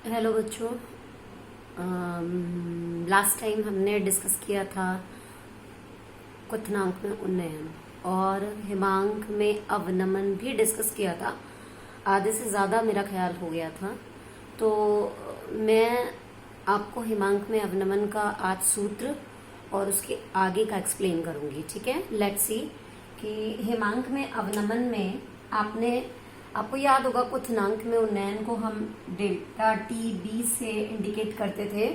Hello बच्चों। Last time हमने discuss किया था क्वथनांक में उन्नयन और हिमांक में अवनमन भी डिस्कस किया था। आधे से ज़्यादा मेरा ख्याल हो गया था, तो मैं आपको हिमांक में अवनमन का आज सूत्र और उसके आगे का एक्सप्लेन करूंगी। ठीक है, लेट्स सी कि हिमांक में अवनमन में आपको याद होगा क्वथनांक में उन्नयन को हम डेल्टा टी बी से इंडिकेट करते थे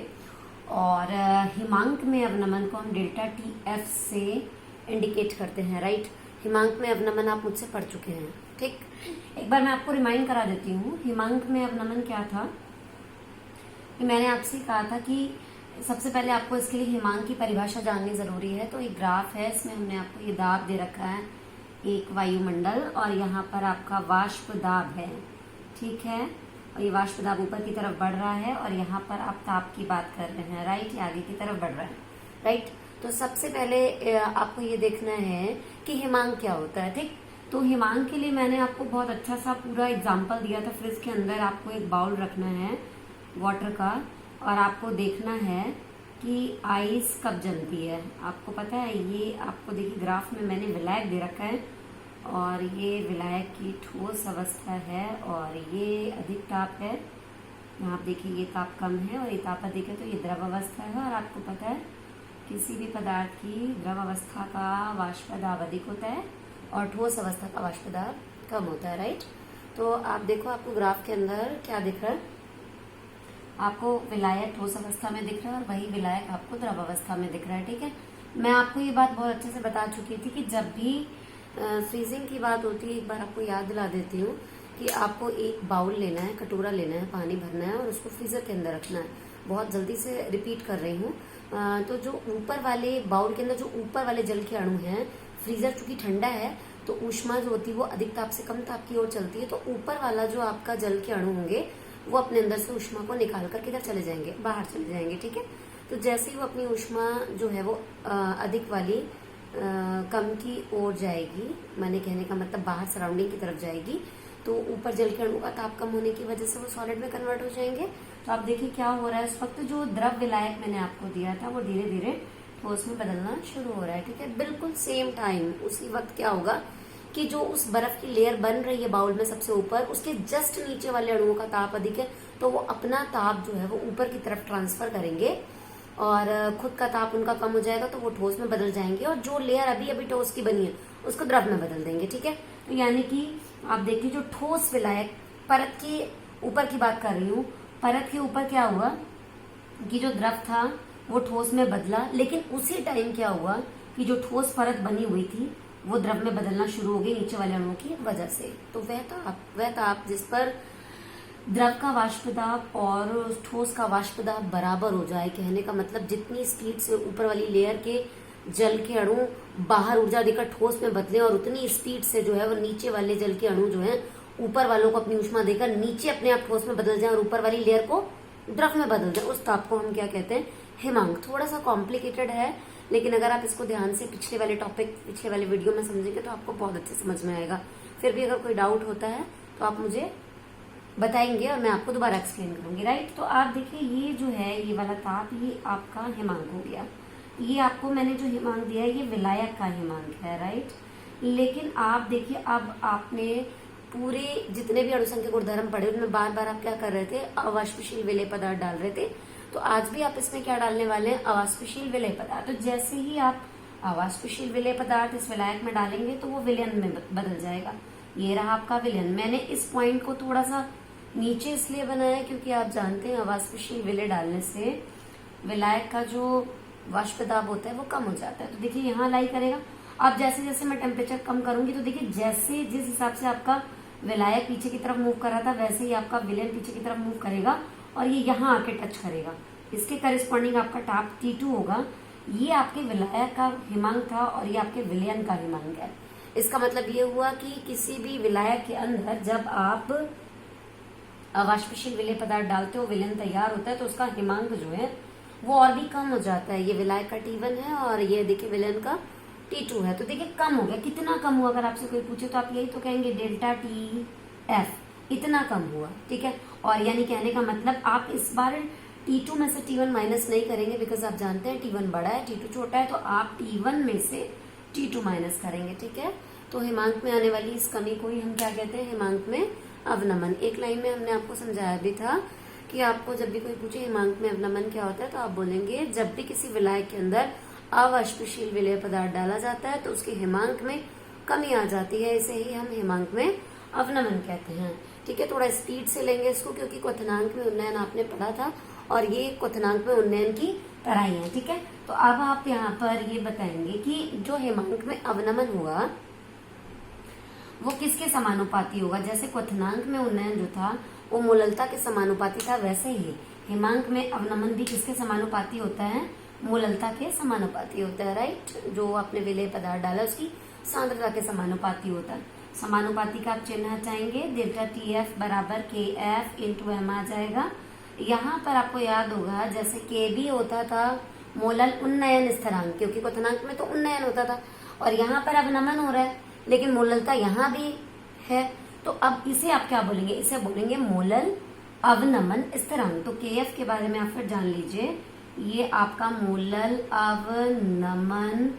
और हिमांक में अवनमन को हम डेल्टा टी एफ से इंडिकेट करते हैं। राइट, हिमांक में अवनमन आप मुझसे पढ़ चुके हैं। ठीक, एक बार मैं आपको रिमाइंड करा देती हूँ। हिमांक में अवनमन क्या था कि मैंने आपसे कहा था कि सबसे पहले आपको इसके लिए हिमांक की परिभाषा जाननी जरूरी है। तो एक ग्राफ है, इसमें हमने आपको ये दाब दे रखा है, एक वायुमंडल, और यहाँ पर आपका वाष्प दाब है। ठीक है, और ये वाष्प दाब ऊपर की तरफ बढ़ रहा है और यहाँ पर आप ताप की बात कर रहे हैं। राइट, ये आगे की तरफ बढ़ रहा है। राइट, तो सबसे पहले आपको ये देखना है कि हिमांक क्या होता है। ठीक, तो हिमांक के लिए मैंने आपको बहुत अच्छा सा पूरा एग्जाम्पल दिया था। फ्रिज के अंदर आपको एक बाउल रखना है वाटर का और आपको देखना है कि आइस कब जमती है। आपको पता है, ये आपको देखिए ग्राफ में मैंने विलायक दे रखा है और ये विलायक की ठोस अवस्था है और ये अधिक ताप है। यहाँ आप देखिए ये ताप कम है और ये ताप अधिक है, तो ये द्रव अवस्था है। और आपको पता है किसी भी पदार्थ की द्रव अवस्था का वाष्प दाब अधिक होता है और ठोस अवस्था का वाष्प दाब कम होता है। राइट, तो आप देखो, आपको ग्राफ के अंदर क्या दिख रहा है? आपको विलायक ठोस अवस्था में दिख रहा है और वही विलायक आपको द्रव अवस्था में दिख रहा है। ठीक है, मैं आपको ये बात बहुत अच्छे से बता चुकी थी कि जब भी फ्रीजिंग की बात होती है, एक बार आपको याद दिला देती हूँ कि आपको एक बाउल लेना है, कटोरा लेना है, पानी भरना है और उसको फ्रीजर के अंदर रखना है। बहुत जल्दी से रिपीट कर रही हूँ। तो जो ऊपर वाले बाउल के अंदर जो ऊपर वाले जल के अणु हैं, फ्रीजर चूंकि ठंडा है तो ऊष्मा जो होती है वो अधिक ताप से कम ताप की ओर चलती है। तो ऊपर वाला जो आपका जल के अणु होंगे वो अपने अंदर से ऊष्मा को निकाल कर किधर चले जाएंगे? बाहर चले जाएंगे। ठीक है, तो जैसे ही वो अपनी ऊष्मा जो है वो अधिक वाली कम की ओर जाएगी, मैंने कहने का मतलब बाहर सराउंडिंग की तरफ जाएगी, तो ऊपर जल के अणु का ताप कम होने की वजह से वो सॉलिड में कन्वर्ट हो जाएंगे। तो आप देखिए क्या हो रहा है इस वक्त, जो द्रव विलायक मैंने आपको दिया था वो धीरे धीरे ठोस में बदलना शुरू हो रहा है। ठीक है, बिल्कुल सेम टाइम उसी वक्त क्या होगा कि जो उस बर्फ की लेयर बन रही है बाउल में सबसे ऊपर, उसके जस्ट नीचे वाले अणुओं का ताप अधिक है, तो वो अपना ताप जो है वो ऊपर की तरफ ट्रांसफर करेंगे और खुद का ताप उनका कम हो जाएगा, तो वो ठोस में बदल जाएंगे और जो लेयर अभी अभी ठोस की बनी है उसको द्रव में बदल देंगे। ठीक है, तो यानी कि आप देखिए जो ठोस विलायक परत के ऊपर की बात कर रही हूँ, परत के ऊपर क्या हुआ कि जो द्रव था वो ठोस में बदला, लेकिन उसी टाइम क्या हुआ कि जो ठोस परत बनी हुई थी वो द्रव में बदलना शुरू हो गई नीचे वाले अणुओं की वजह से। तो वह ताप जिस पर द्रव का वाष्प दाब और ठोस का वाष्प दाब बराबर हो जाए, कहने का मतलब जितनी स्पीड से ऊपर वाली लेयर के जल के अणु बाहर ऊर्जा देकर ठोस में बदले और उतनी स्पीड से जो है वो नीचे वाले जल के अणु जो है ऊपर वालों को अपनी ऊष्मा देकर नीचे अपने आप ठोस में बदल जाए और ऊपर वाली लेयर को द्रव में बदल जाए, उस ताप को हम क्या कहते हैं? हिमांक। थोड़ा सा कॉम्प्लिकेटेड है, लेकिन अगर आप इसको ध्यान से पिछले वाले वीडियो में समझेंगे तो आपको बहुत अच्छे समझ में आएगा। फिर भी अगर कोई डाउट होता है तो आप मुझे बताएंगे और मैं आपको दोबारा एक्सप्लेन करूंगी। राइट, तो आप देखिए ये जो है ये वाला ताप ये आपका हिमांक हो गया। ये आपको मैंने जो हिमांक दिया है ये विलायक का हिमांक है। राइट, लेकिन आप देखिए अब आपने पूरे जितने भी अणुसंख्यक गुणधर्म पढ़े उनमें बार बार आप क्या कर रहे थे? अवाष्पशील विलेय पदार्थ डाल रहे थे। तो आज भी आप इसमें क्या डालने वाले हैं? अवाष्पशील विलेय पदार्थ। तो जैसे ही आप अवाष्पशील विलेय पदार्थ इस विलायक में डालेंगे तो वो विलयन में बदल जाएगा। ये रहा आपका विलयन। मैंने इस पॉइंट को थोड़ा सा नीचे इसलिए बनाया क्योंकि आप जानते हैं अवाष्पशील विलेय डालने से विलायक का जो वाष्प दाब होता है वो कम हो जाता है। तो देखिए यहाँ लाई करेगा। अब जैसे जैसे मैं टेम्परेचर कम करूंगी तो देखिए जैसे जिस हिसाब से आपका विलायक पीछे की तरफ मूव कर रहा था वैसे ही आपका विलयन पीछे की तरफ मूव करेगा और ये यहाँ आके टच करेगा। इसके करिस्पॉन्डिंग आपका ताप T2 होगा। ये आपके विलायक का हिमांक था और ये आपके विलयन का हिमांक है। इसका मतलब ये हुआ कि किसी भी विलायक के अंदर जब आप अवाष्पशील विलेय पदार्थ डालते हो, विलयन तैयार होता है, तो उसका हिमांक जो है वो और भी कम हो जाता है। ये विलायक का T1 है और ये देखिए विलयन का T2 है। तो देखिए कम हो गया। कितना कम हुआ? अगर आपसे कोई पूछे तो आप यही तो कहेंगे डेल्टा टी एफ, इतना कम हुआ। ठीक है, और यानी कहने का मतलब आप इस बार T2 में से T1 माइनस नहीं करेंगे, बिकॉज आप जानते हैं T1 बड़ा है, T2 छोटा है, तो आप T1 में से T2 माइनस करेंगे, ठीक है। तो हिमांक में आने वाली इस कमी को ही हम क्या कहते हैं, हिमांक में अवनमन। एक लाइन में हमने आपको समझाया भी था कि आपको जब भी कोई पूछे हिमांक में अवनमन क्या होता है, तो आप बोलेंगे जब भी किसी विलायक के अंदर अवाष्पशील विलेय पदार्थ डाला जाता है तो उसके हिमांक में कमी आ जाती है, इसे ही हम हिमांक में अवनमन कहते हैं, ठीक है। थोड़ा स्पीड से लेंगे इसको, क्योंकि क्वथनांक में उन्नयन आपने पढ़ा था और ये क्वथनांक में उन्नयन की तरह ही है, ठीक है। तो अब आप यहाँ पर ये बताएंगे कि जो हिमांक में अवनमन हुआ वो किसके समानुपाती होगा। जैसे क्वथनांक में उन्नयन जो था वो मूललता के समानुपाती था, वैसे ही हिमांक में अवनमन भी किसके समानुपाती होता है, मूललता के समानुपाती होता है, राइट। जो आपने विलेय पदार्थ डाला उसकी सांद्रता के समानुपाती होता है। समानुपाती का आप चिन्ह हटाएंगे, डेल्टा TF बराबर KF इंटू M आ जाएगा। यहाँ पर आपको याद होगा जैसे KB होता था मोलल उन्नयन स्थिरांक, क्योंकि क्वथनांक में तो उन्नयन होता था और यहाँ पर अवनमन हो रहा है, लेकिन मोललता यहाँ भी है, तो अब इसे आप क्या बोलेंगे, इसे बोलेंगे मोलल अवनमन स्थिरांक। तो KF के बारे में आप फिर जान लीजिए, ये आपका मोलल अवनमन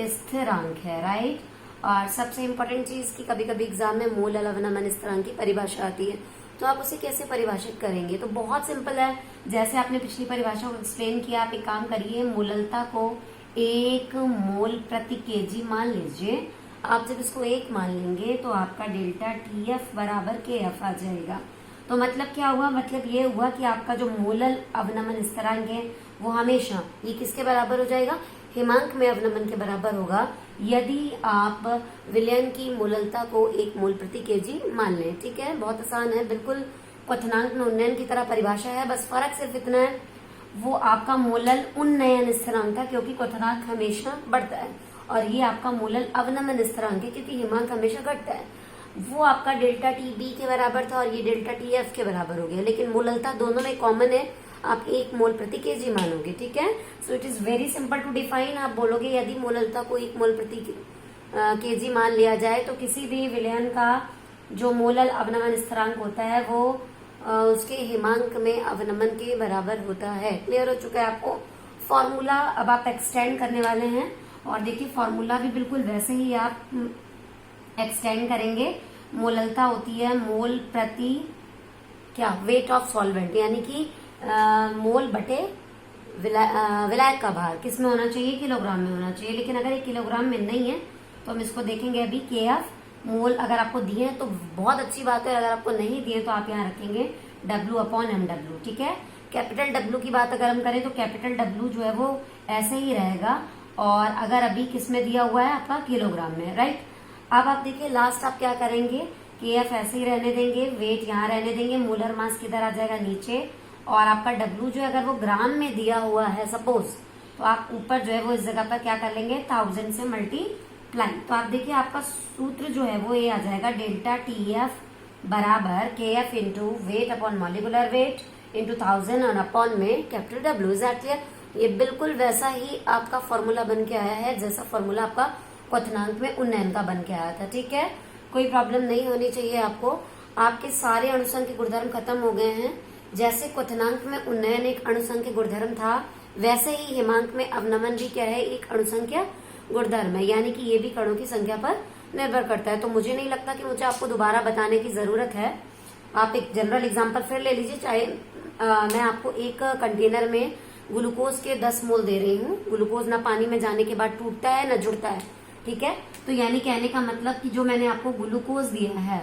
स्थिरांक है, राइट। और सबसे इम्पोर्टेंट चीज की कभी कभी एग्जाम में मोलल अवनमन स्थिरांक की परिभाषा आती है, तो आप उसे कैसे परिभाषित करेंगे। तो बहुत सिंपल है, जैसे आपने पिछली परिभाषा को एक्सप्लेन किया, आप एक काम करिए, मोललता को 1 मोल प्रति केजी मान लीजिए। आप जब इसको 1 मान लेंगे तो आपका डेल्टा TF बराबर KF आ जाएगा। तो मतलब क्या हुआ, मतलब ये हुआ कि आपका जो मोलल अवनमन स्थिरांक है वो हमेशा ये किसके बराबर हो जाएगा, हिमांक में अवनमन के बराबर होगा, यदि आप विलयन की मोललता को 1 मोल प्रति केजी मान लें, ठीक है। बहुत आसान है, बिल्कुल क्वथनांक में उन्नयन की तरह परिभाषा है, बस फर्क सिर्फ इतना है वो आपका मोलल उन्नयन स्थिरांक था क्योंकि क्वथनांक हमेशा बढ़ता है, और ये आपका मोलल अवनमन स्थिरांक है क्योंकि हिमांक हमेशा घटता है। वो आपका डेल्टा TB के बराबर था और ये डेल्टा TF के बराबर हो गया, लेकिन मोललता दोनों में कॉमन है, आप 1 मोल प्रति केजी मानोगे, ठीक है। So it is very simple to define. आप बोलोगे यदि मोललता को 1 मोल प्रति केजी मान लिया जाए तो किसी भी विलयन का जो मोलल अवनमन स्थिरांक होता है वो उसके हिमांक में अवनमन के बराबर होता है। क्लियर हो चुका है आपको फॉर्मूला। अब आप एक्सटेंड करने वाले हैं और देखिए फॉर्मूला भी बिल्कुल वैसे ही आप एक्सटेंड करेंगे। मोललता होती है मोल प्रति क्या, वेट ऑफ सॉल्वेंट, यानी कि मोल बटे विलायक का भार किस में होना चाहिए, किलोग्राम में होना चाहिए, लेकिन अगर ये किलोग्राम में नहीं है तो हम इसको देखेंगे अभी KF मोल अगर आपको दिए हैं तो बहुत अच्छी बात है, अगर आपको नहीं दिए तो आप यहाँ रखेंगे W/mW, ठीक है। कैपिटल W की बात अगर हम करें तो कैपिटल W जो है वो ऐसे ही रहेगा, और अगर अभी किस में दिया हुआ है आपका किलोग्राम में, राइट। अब आप देखिए लास्ट आप क्या करेंगे, KF ऐसे ही रहने देंगे, वेट यहाँ रहने देंगे, मोलर मास किधर आ जाएगा नीचे, और आपका W जो है अगर वो ग्राम में दिया हुआ है सपोज, तो आप ऊपर जो है वो इस जगह पर क्या कर लेंगे 1000 से मल्टीप्लाई। तो आप देखिए आपका सूत्र जो है वो ये आ जाएगा डेल्टा TF बराबर KF into weight upon molecular weight into 1000 और अपॉन में capital W। Is that clear. ये बिल्कुल वैसा ही आपका फॉर्मूला बन के आया है जैसा फॉर्मूला आपका क्वथनांक में उन्नयन का बन के आया था, ठीक है। कोई प्रॉब्लम नहीं होनी चाहिए आपको। आपके सारे अणुसंघ के गुणधर्म खत्म हो गए हैं। जैसे क्वथनांक में उन्नयन एक अणुसंघ के गुणधर्म था, वैसे ही हिमांक में अवनमन भी क्या है, एक अणुसंख्या गुणधर्म है, यानी कि ये भी कणों की संख्या पर निर्भर करता है। तो मुझे नहीं लगता कि मुझे आपको दोबारा बताने की जरूरत है। आप एक जनरल एग्जाम्पल फिर ले लीजिए। चाहे मैं आपको एक कंटेनर में ग्लूकोज के 10 मोल दे रही हूँ। ग्लूकोज ना पानी में जाने के बाद टूटता है ना जुड़ता है, ठीक है। तो यानी कहने का मतलब कि जो मैंने आपको ग्लूकोज दिया है,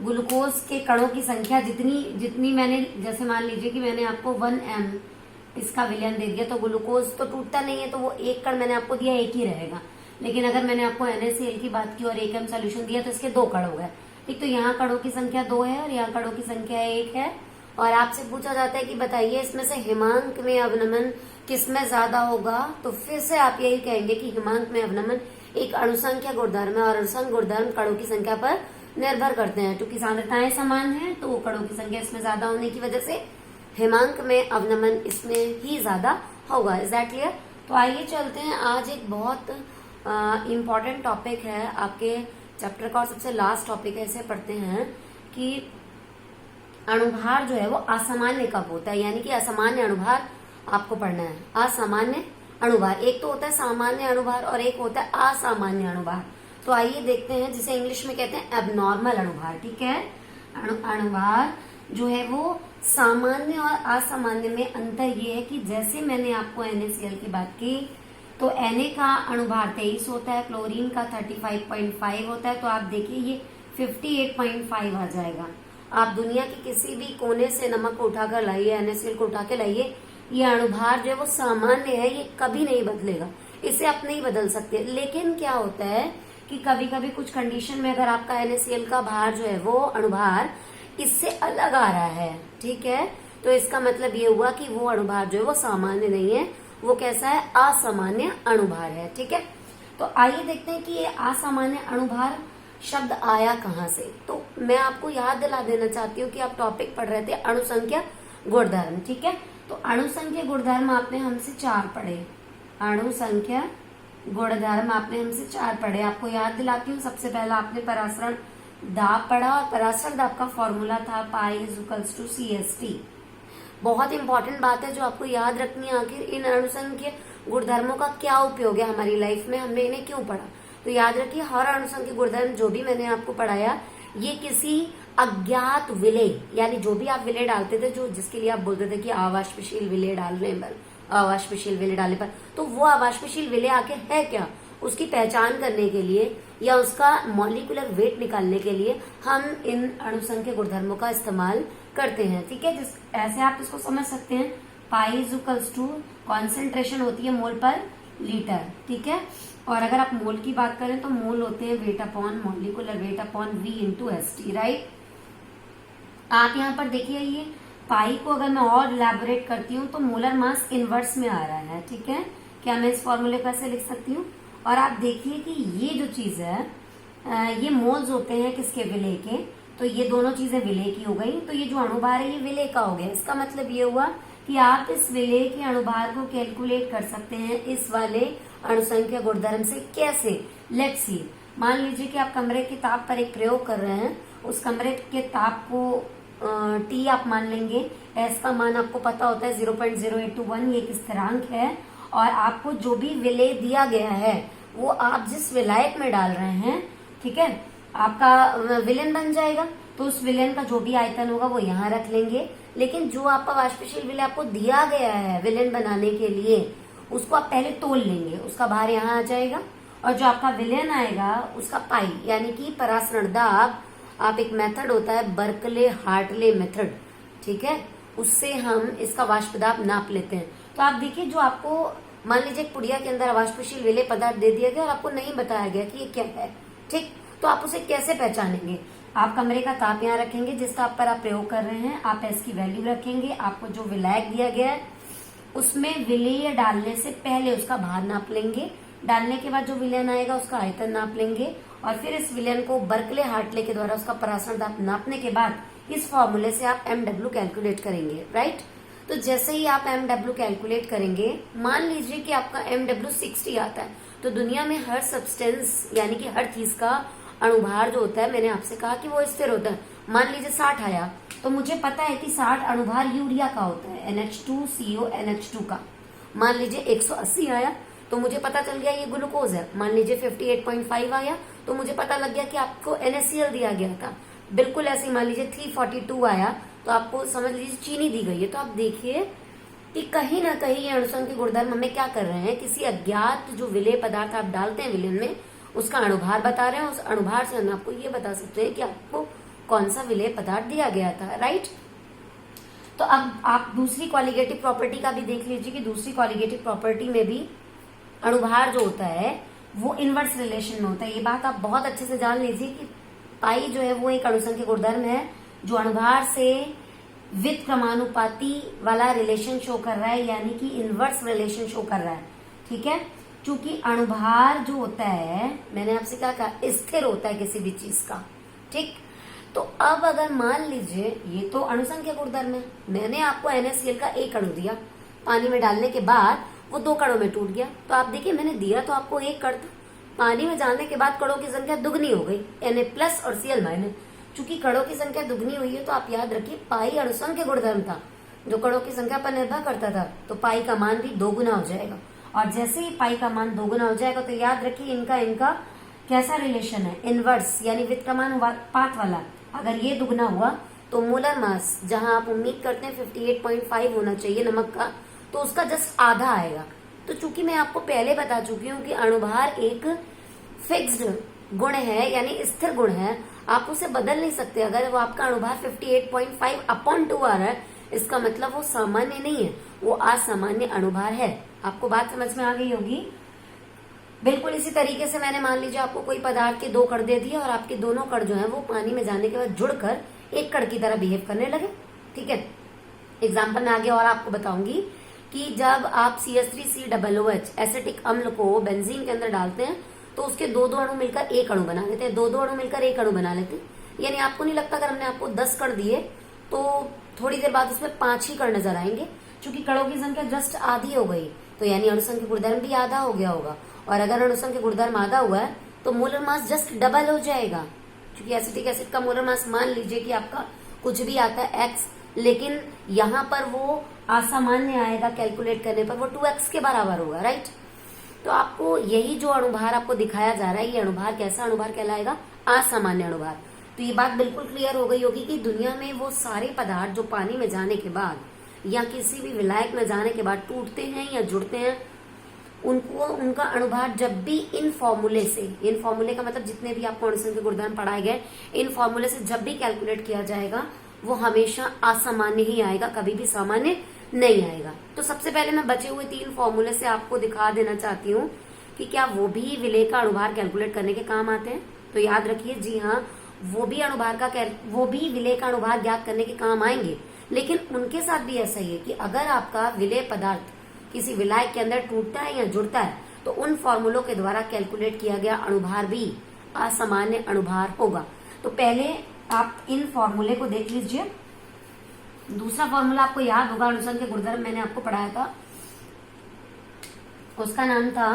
ग्लूकोज के कणों की संख्या जितनी मैंने, जैसे मान लीजिए कि मैंने आपको 1m इसका विलयन दे दिया, तो ग्लूकोज तो टूटता नहीं है, तो वो एक कण मैंने आपको दिया एक ही रहेगा। लेकिन अगर मैंने आपको NaCl की बात की और 1m सोल्यूशन दिया तो इसके 2 कण हो गए, ठीक। तो यहाँ कणों की संख्या 2 है और यहाँ कणों की संख्या 1 है। और आपसे पूछा जाता है कि बताइए इसमें से हिमांक में अवनमन किसमें ज्यादा होगा, तो फिर से आप यही कहेंगे कि हिमांक में अवनमन एक अणुसंख्या गुणधर्म है और अणुसंख्या गुणधर्म कणों की संख्या पर निर्भर करते हैं। क्योंकि सांद्रताएं समान है तो कणों की संख्या इसमें ज्यादा होने की वजह से हिमांक में अवनमन इसमें ही ज्यादा होगा। Is that clear. तो आइए चलते हैं, आज एक बहुत इम्पॉर्टेंट टॉपिक है आपके चैप्टर का और सबसे लास्ट टॉपिक है। इसे पढ़ते हैं कि अणुभार जो है वो असामान्य कब होता है, यानी कि असामान्य अणुभार आपको पढ़ना है। असामान्य अणुभार, एक तो होता है सामान्य अणुभार और एक होता है असामान्य अणुभार। तो आइए देखते हैं, जिसे इंग्लिश में कहते हैं एबनॉर्मल अणुभार। ठीक है, अणुभार जो है वो सामान्य और असामान्य में अंतर ये है कि जैसे मैंने आपको NaCl की बात की, तो Na का अणुभार 23 होता है, क्लोरीन का 35.5 होता है। तो आप देखिए ये 58.5 आ जाएगा। आप दुनिया के किसी भी कोने से नमक को उठाकर लाइए, NaCl को उठा के लाइए, ये अणुभार जो है वो सामान्य है, ये कभी नहीं बदलेगा, इसे आप नहीं बदल सकते। लेकिन क्या होता है कि कभी कभी कुछ कंडीशन में अगर आपका NaCl का भार जो है वो अणुभार इससे अलग आ रहा है, ठीक है, तो इसका मतलब ये हुआ कि वो अणुभार जो है वो सामान्य नहीं है, वो कैसा है, असामान्य अणुभार है। ठीक है, तो आइए देखते हैं कि ये असामान्य अणुभार शब्द आया कहाँ से। तो मैं आपको याद दिला देना चाहती हूँ कि आप टॉपिक पढ़ रहे थे अणुसंख्या गुणधर्म। ठीक है, तो अणुसंख्या गुणधर्म आपने हमसे 4 पढ़े, अणुसंख्या गुणधर्म आपने हमसे 4 पढ़े। आपको याद दिलाती हूँ, सबसे पहला आपने परासरण दाब पढ़ा और परासरण दाब का फॉर्मूला था pi is equals to CST। बहुत इंपॉर्टेंट बात है जो आपको याद रखनी है, आखिर इन अणुसंख्य गुणधर्मों का क्या उपयोग है हमारी लाइफ में, हमने इन्हें क्यों पढ़ा। तो याद रखिए, हर अणुसंख्य गुणधर्म जो भी मैंने आपको पढ़ाया ये किसी अज्ञात विलेय, यानी जो भी आप विलेय डालते थे, जो जिसके लिए आप बोलते थे कि अवाष्पशील विलेय डालने पर, अवाष्पशील विलेय डालने पर, तो वो अवाष्पशील विलेय आखिर है क्या, उसकी पहचान करने के लिए या उसका मॉलिक्यूलर वेट निकालने के लिए हम इन अणुसंख्य गुणधर्मों का इस्तेमाल करते हैं। ठीक है, ऐसे आप इसको समझ सकते हैं, pi is equals to concentration होती है मोल पर लीटर। ठीक है, और अगर आप मोल की बात करें तो मोल होते हैं weight upon molecular weight upon V into ST, right. आप यहाँ पर देखिए, ये पाई को अगर मैं और इलैबोरेट करती हूँ तो मोलर मास इनवर्स में आ रहा है। ठीक है, क्या मैं इस फॉर्मूले को ऐसे लिख सकती हूँ, और आप देखिए कि ये जो चीज है ये मोल्स होते हैं किसके, विलेय के, तो ये दोनों चीजें विलेय की हो गई, तो ये जो अणुभार है ये विलेय का हो गया। इसका मतलब ये हुआ कि आप इस विलेय के अणुभार को कैलकुलेट कर सकते हैं इस वाले अणुसंख्या गुणधर्म से। कैसे, लेट्स सी, मान लीजिए कि आप कमरे के ताप पर एक प्रयोग कर रहे हैं, उस कमरे के ताप को T आप मान लेंगे, S का मान आपको पता होता है 0.0821, ये एक स्थिरांक है, और आपको जो भी विलेय दिया गया है वो आप जिस विलायक में डाल रहे हैं, ठीक है, आपका विलेन बन जाएगा। तो उस विलेन का जो भी आयतन होगा वो यहाँ रख लेंगे, लेकिन जो आपका वाष्पशील विलेय आपको दिया गया है विलेन बनाने के लिए, उसको आप पहले तोल लेंगे, उसका भार यहाँ आ जाएगा, और जो आपका विलेन आएगा उसका पाई, यानी कि परासरण दाब, आप एक मेथड होता है बर्कले हार्टले मेथड, ठीक है, उससे हम इसका वाष्प दाब नाप लेते हैं। तो आप देखिए, जो आपको मान लीजिए एक पुड़िया के अंदर अवाष्पशील विलेय पदार्थ दे दिया गया और आपको नहीं बताया गया कि ये क्या है, ठीक, तो आप उसे कैसे पहचानेंगे। आप कमरे का ताप यहाँ रखेंगे, जिस ताप पर आप प्रयोग कर रहे हैं, आप S की वैल्यू रखेंगे, आपको जो विलायक दिया गया है उसमें विलेय डालने से पहले उसका भार नाप लेंगे, डालने के बाद जो विलेन आएगा उसका आयतन नाप लेंगे, और फिर इस विलेन को बर्कले हार्टले के द्वारा उसका परासरण दाब नापने के बाद इस फॉर्मूले से आप MW कैलकुलेट करेंगे, राइट। तो जैसे ही आप MW कैलकुलेट करेंगे, मान लीजिए कि आपका MW 60 आता है, तो दुनिया में हर सब्सटेंस यानी कि हर चीज का अणुभार जो होता है, मैंने आपसे कहा कि वो स्थिर होता है। मान लीजिए 60 आया, तो मुझे पता है कि 60 अणुभार यूरिया का होता है, NH2CO NH2 का। मान लीजिए 180 आया, तो मुझे पता चल गया ये ग्लूकोज है। मान लीजिए 58.5 आया, तो मुझे पता लग गया कि आपको NaCl दिया गया था। बिल्कुल ऐसे ही मान लीजिए 342 आया, तो आपको समझ लीजिए चीनी दी गई है। तो आप देखिए कि कहीं ना कहीं ये अणुसंख्य गुणधर्म हमें क्या कर रहे हैं, किसी अज्ञात जो विलेय पदार्थ आप डालते हैं विलेन में, उसका अणुभार बता रहे हैं, उस अणुभार से हम आपको ये बता सकते हैं कि आपको कौन सा विलेय पदार्थ दिया गया था, राइट। तो अब आप दूसरी क्वालिटेटिव प्रॉपर्टी का भी देख लीजिए कि दूसरी क्वालिटेटिव प्रॉपर्टी में भी अणुभार जो होता है वो इनवर्स रिलेशन में होता है। ये बात आप बहुत अच्छे से जान लीजिए कि पाई जो है वो एक अणुसंख्य गुणधर्म है जो अणुभार से व्युत्क्रमानुपाती वाला रिलेशन शो कर रहा है, यानी कि इनवर्स रिलेशन शो कर रहा है, ठीक है। क्योंकि अणुभार जो होता है, मैंने आपसे क्या कहा, स्थिर होता है किसी भी चीज का, ठीक। तो अब अगर मान लीजिए ये तो अणुसंख्य गुणधर्म है, मैंने आपको NaCl का एक अणु दिया, पानी में डालने के बाद वो 2 कणों में टूट गया, तो आप देखिए मैंने दिया तो आपको 1 कण था, पानी में जाने के बाद कणों की संख्या दुगनी हो गई, Na+ और Cl-। चूंकि कणों की संख्या दुगनी हुई है तो आप याद रखिए पाई अणुसंख्य गुणधर्म था जो कणों की संख्या पर निर्भर करता था, तो पाई का मान भी दोगुना हो जाएगा। और जैसे ही पाई का मान दोगुना हो जाएगा तो याद रखिए इनका कैसा रिलेशन है, इनवर्स यानी व्युत्क्रमानुपात वाला। अगर ये दुगना हुआ तो मोलर मास जहां आप उम्मीद करते हैं 58.5 होना चाहिए नमक का, तो उसका जस्ट आधा आएगा। तो चूंकि मैं आपको पहले बता चुकी हूँ कि अणुभार एक फिक्स्ड गुण है यानी स्थिर गुण है, आप उसे बदल नहीं सकते। अगर वो आपका अणुभार 58.5/2 आ रहा है, इसका मतलब वो सामान्य नहीं है, वो असामान्य अणुभार है। आपको बात समझ में आ गई होगी। बिल्कुल इसी तरीके से मैंने मान लीजिए आपको कोई पदार्थ के 2 कण दे दिए और आपके दोनों कण जो है वो पानी में जाने के बाद जुड़कर एक कण की तरह बिहेव करने लगे। ठीक है, एग्जाम्पल में आगे और आपको बताऊंगी कि जब आप CH3COOH एसिटिक अम्ल को बेंजीन के अंदर डालते हैं तो उसके दो अणु मिलकर एक अणु बना लेते हैं, दो अणु मिलकर एक अणु बना लेते हैं। यानी आपको नहीं लगता अगर हमने आपको 10 कण दिए तो थोड़ी देर बाद उसमें 5 ही कण नजर आएंगे, क्योंकि कणों की संख्या जस्ट आधी हो गई, तो यानी अणुसंख्य गुणधर्म भी आधा हो गया होगा। और अगर अणुसंख्य गुणधर्म आधा हुआ है तो मोलर मास जस्ट डबल हो जाएगा, क्योंकि एसिटिक एसिड का मोलर मास मान लीजिए कि आपका कुछ भी आता है x, लेकिन यहाँ पर वो असामान्य आएगा, कैलकुलेट करने पर वो 2x के बराबर होगा, राइट। तो आपको यही जो अणुभार आपको दिखाया जा रहा है, ये अणुभार कैसा अणुभार कहलाएगा, असामान्य अणुभार। तो ये बात बिल्कुल क्लियर हो गई होगी कि दुनिया में वो सारे पदार्थ जो पानी में जाने के बाद या किसी भी विलायक में जाने के बाद टूटते हैं या जुड़ते हैं, उनको उनका अणुभार जब भी इन फॉर्मूले से, इन फॉर्मूले का मतलब जितने भी आपको अणुसंख्य गुणधर्म पढ़ाए गए, इन फॉर्मूले से जब भी कैलकुलेट किया जाएगा वो हमेशा असामान्य ही आएगा, कभी भी सामान्य नहीं आएगा। तो सबसे पहले मैं बचे हुए 3 फॉर्मूले से आपको दिखा देना चाहती हूँ कि क्या वो भी विलेय का अणुभार कैलकुलेट करने के काम आते हैं। तो याद रखिए, जी हाँ, वो भी विलेय का अणुभार ज्ञात करने के काम आएंगे, लेकिन उनके साथ भी ऐसा ही है कि अगर आपका विलेय पदार्थ किसी विलायक के अंदर टूटता है या जुड़ता है तो उन फॉर्मूलों के द्वारा कैलकुलेट किया गया अणुभार भी असामान्य अणुभार होगा। तो पहले आप इन फॉर्मूले को देख लीजिए। दूसरा फॉर्मूला आपको याद होगा, अणुसंख्य गुणधर्म मैंने आपको पढ़ाया था, उसका नाम था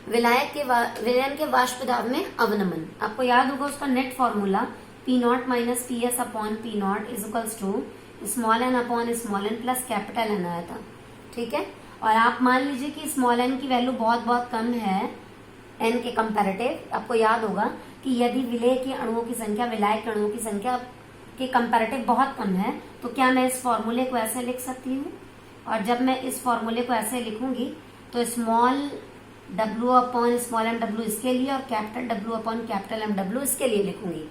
विलयन के वाष्प दाब में अवनमन। आपको याद होगा उसका net formula P0 minus PS upon P0 is equals to small n upon small n plus capital N आया था। ठीक है, और आप मान लीजिए कि स्मॉल n की वैल्यू बहुत बहुत कम है n के कंपैरेटिव। आपको याद होगा कि यदि विलेय के अणुओं की संख्या विलायक अणुओं की संख्या के कंपैरेटिव बहुत कम है तो क्या मैं इस फॉर्मूले को ऐसे लिख सकती हूँ, और जब मैं इस फॉर्मूले को ऐसे लिखूंगी तो small w upon small m w इसके लिए और capital W upon capital M W इसके लिए लिखूंगी।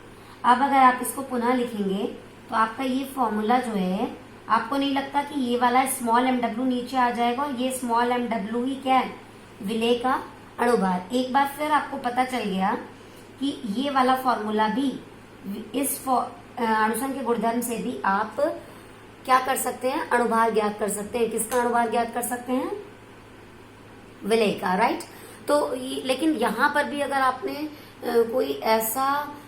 अब अगर आप इसको पुनः लिखेंगे तो आपका ये फॉर्मूला जो है, आपको नहीं लगता कि ये वाला स्मॉल m w नीचे आ जाएगा और ये स्मॉल m w ही क्या है, विलेय का अणुभार। एक बार फिर आपको पता चल गया कि ये वाला फॉर्मूला भी इस अणुसंख्य गुणधर्म से भी आप क्या कर सकते हैं, अणुभार ज्ञात कर सकते हैं। किसका अणुभार ज्ञात कर सकते हैं, विलेय का, राइट। तो लेकिन यहाँ पर भी अगर आपने कोई ऐसा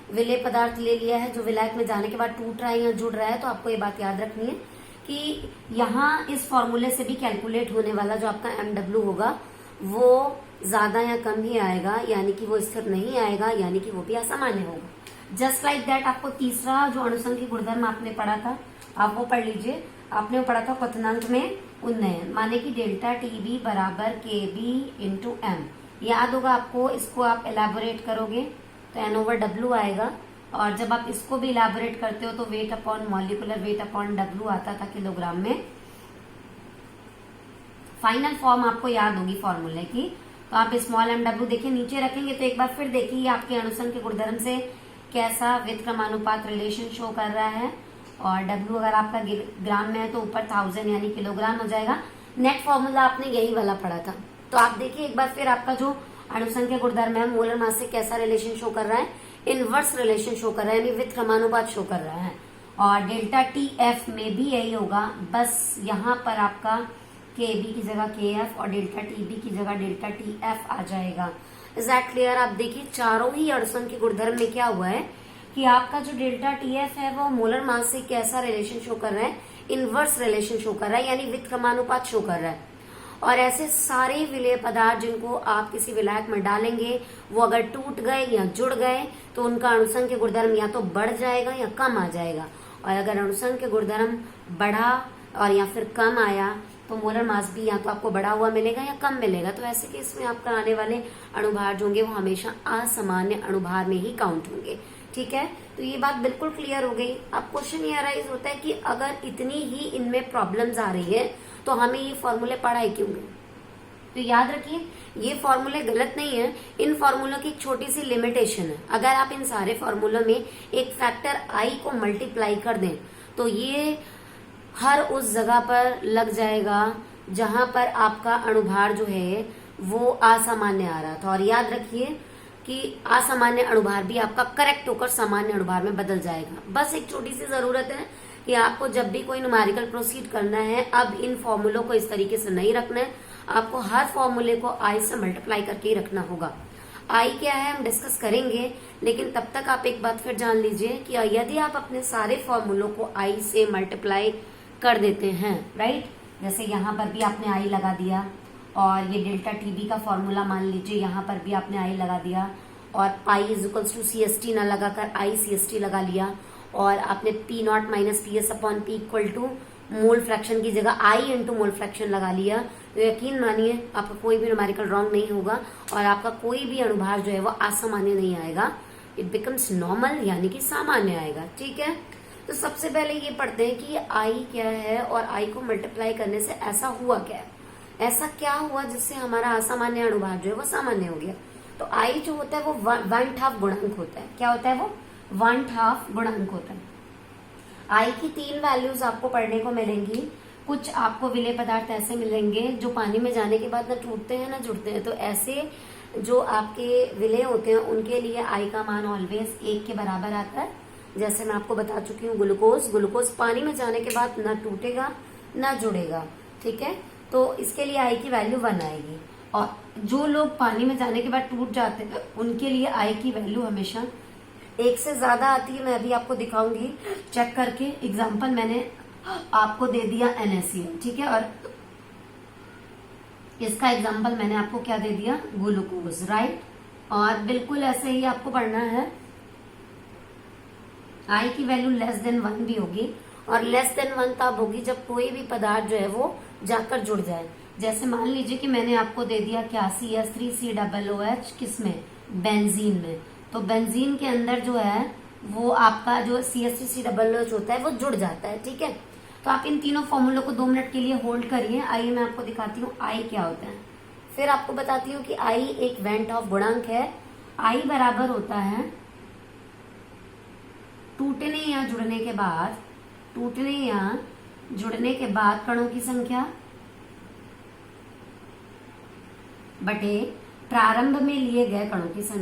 विलेय पदार्थ ले लिया है जो विलायक में जाने के बाद टूट रहा है या जुड़ रहा है, तो आपको ये बात याद रखनी है कि यहाँ इस फॉर्मूले से भी कैलकुलेट होने वाला जो आपका MW होगा वो ज्यादा या कम ही आएगा, यानी कि वो स्थिर नहीं आएगा, यानी कि वो भी असामान्य होगा। जस्ट लाइक दैट आपको तीसरा जो अणुसंख्य गुणधर्म आपने पढ़ा था, आप वो पढ़ लीजिए। आपने पढ़ा था क्वथनांक में उन्नयन, माने कि डेल्टा TB बराबर KB इंटू M। याद होगा आपको, इसको आप एलैबोरेट करोगे तो N/W आएगा, और जब आप इसको भी इलाबोरेट करते हो तो weight upon molecular weight upon W आता था किलोग्राम में। फाइनल फॉर्म आपको याद होगी फॉर्मूले की, तो आप स्मॉल m/w देखिए नीचे रखेंगे तो एक बार फिर देखिए आपके अणुसंख्य गुणधर्म से कैसा व्युत्क्रमानुपात रिलेशन शो कर रहा है। और W अगर आपका ग्राम में है तो ऊपर 1000 यानी किलोग्राम हो जाएगा। नेट फॉर्मूला आपने यही वाला पढ़ा था। तो आप देखिए एक बार फिर आपका जो अणुसंख्य गुणधर्म है मोलर मास से कैसा रिलेशन शो कर रहा है, इनवर्स रिलेशन शो कर रहा है, यानी व्युत्क्रमानुपात शो कर रहा है। और डेल्टा TF में भी यही होगा, बस यहाँ पर आपका KB की जगह KF और डेल्टा TB की जगह डेल्टा TF आ जाएगा। Is that clear. आप देखिए चारों ही अणुसंख्य गुणधर्म में क्या हुआ है कि आपका जो डेल्टा TF है वो मोलर मास से कैसा रिलेशन शो कर रहा है, इनवर्स रिलेशन शो कर रहा है, यानी व्युत्क्रमानुपात शो कर रहा है। और ऐसे सारे विलेय पदार्थ जिनको आप किसी विलायक में डालेंगे वो अगर टूट गए या जुड़ गए तो उनका अणुसंख्य गुणधर्म या तो बढ़ जाएगा या कम आ जाएगा। और अगर अणुसंख्य गुणधर्म बढ़ा और या फिर कम आया तो मोलर मास भी या तो आपको बढ़ा हुआ मिलेगा या कम मिलेगा। तो ऐसे केस में आपका आने वाले अणुभार जो होंगे वो हमेशा असामान्य अणुभार में ही काउंट होंगे। ठीक है, तो ये बात बिल्कुल क्लियर हो गई। अब क्वेश्चन ये अराइज होता है कि अगर इतनी ही इनमें प्रॉब्लम्स आ रही है तो हमें ये फॉर्मूले पढ़ाए क्यों गए। तो याद रखिए ये फॉर्मूले गलत नहीं है, इन फॉर्मूलों की एक छोटी सी लिमिटेशन है। अगर आप इन सारे फॉर्मूलों में एक फैक्टर आई को मल्टीप्लाई कर दें तो ये हर उस जगह पर लग जाएगा जहां पर आपका अणुभार जो है वो असामान्य आ रहा था। और याद रखिए कि असामान्य अणुभार भी आपका करेक्ट होकर सामान्य अणुभार में बदल जाएगा। बस एक छोटी सी जरूरत है कि आपको जब भी कोई न्यूमेरिकल प्रोसीड करना है अब इन फॉर्मूलों को इस तरीके से नहीं रखना है, आपको हर फॉर्मूले को आई से मल्टीप्लाई करके ही रखना होगा। आई क्या है हम डिस्कस करेंगे, लेकिन तब तक आप एक बात फिर जान लीजिए कि यदि आप अपने सारे फॉर्मूलों को आई से मल्टीप्लाई कर देते हैं, राइट, जैसे यहाँ पर भी आपने आई लगा दिया और ये डेल्टा टीबी का फॉर्मूला मान लीजिए यहाँ पर भी आपने आई लगा दिया और pi is equals to C S T न लगाकर आई सी एस टी लगा लिया और आपने P naught minus P S upon P equal to mole fraction की जगह आई इंटू मोल फ्रैक्शन लगा लिया, तो यकीन मानिए आपका कोई भी न्यूमेरिकल रॉन्ग नहीं होगा और आपका कोई भी अणुभार जो है वो असामान्य नहीं आएगा, इट बिकम्स नॉर्मल यानी कि सामान्य आएगा। ठीक है, तो सबसे पहले ये पढ़ते हैं कि आई क्या है और आई को मल्टीप्लाई करने से ऐसा हुआ क्या है, ऐसा क्या हुआ जिससे हमारा असामान्य अणुभार जो है वो सामान्य हो गया। तो आई जो होता है वो 1/2 गुणांक होता है। क्या होता है वो 1/2 गुणांक होता है। आई की 3 वैल्यूज आपको पढ़ने को मिलेंगी। कुछ आपको विलेय पदार्थ ऐसे मिलेंगे जो पानी में जाने के बाद ना टूटते हैं ना जुड़ते हैं, तो ऐसे जो आपके विलेय होते हैं उनके लिए आई का मान ऑलवेज 1 के बराबर आता है। जैसे मैं आपको बता चुकी हूँ ग्लूकोज पानी में जाने के बाद ना टूटेगा ना जुड़ेगा। ठीक है, तो इसके लिए आई की वैल्यू 1 आएगी और जो लोग पानी में जाने के बाद टूट जाते हैं उनके लिए आई की वैल्यू हमेशा 1 से ज्यादा आती है। मैं अभी आपको दिखाऊंगी चेक करके। एग्जाम्पल मैंने आपको दे दिया NaCl, ठीक है, और इसका एग्जाम्पल मैंने आपको क्या दे दिया, ग्लूकोज, राइट। और बिल्कुल ऐसे ही आपको पढ़ना है, आई की वैल्यू लेस देन 1 भी होगी और लेस देन 1 तब होगी जब कोई भी पदार्थ जो है वो जाकर जुड़ जाए। जैसे मान लीजिए कि मैंने आपको दे दिया क्या CH3COOH किसमें, बेंजीन में, तो बेंजीन के अंदर जो है वो आपका जो CH3COOH होता है वो जुड़ जाता है। ठीक है, तो आप इन तीनों फॉर्मूलों को 2 मिनट के लिए होल्ड करिए। आइए मैं आपको दिखाती हूँ आई क्या होता है, फिर आपको बताती हूँ कि आई एक 1/2 गुणांक है। आई बराबर होता है टूटने या जुड़ने के बाद कणों की संख्या बटे प्रारंभ में लिए गए कणों की संख्या।